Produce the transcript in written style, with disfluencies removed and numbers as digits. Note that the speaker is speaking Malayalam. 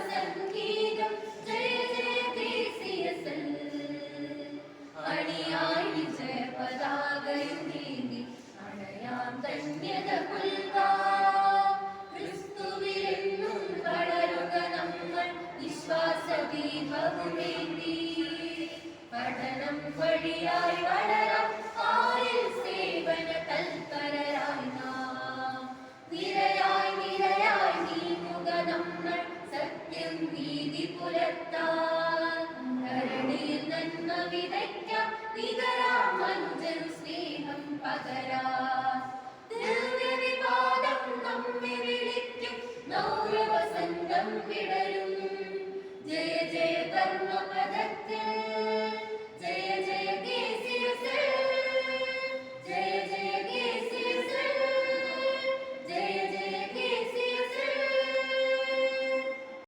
സംഗീതം ജയ ജയ ദേശീയസൽ അണിയായി വിജയ പതാകയുമേന്തി അണയാം ധന്യത പുൽകാം ക്രിസ്തുവിലെന്നും വളരുക നമ്മൾ വിശ്വാസദീപവുമേന്തി പഠനം വഴിയായി വളരാം ആരിൽ സേവന തൽപരരായി നാം നിരയായി നിരയായി നീങ്ങുക നമ്മൾ സത്യം നീതി പുലർത്താൻ ധരണിയിൽ നന്മ വിതയ്ക്കാം നികരാം മനുജനു സ്നേഹം പകരാൻ ദിവ്യവിവാദം നമ്മെ വിളിക്കും നവവസന്തം വിടരും ജയ ജയ കർമ്മപദത്തിൽ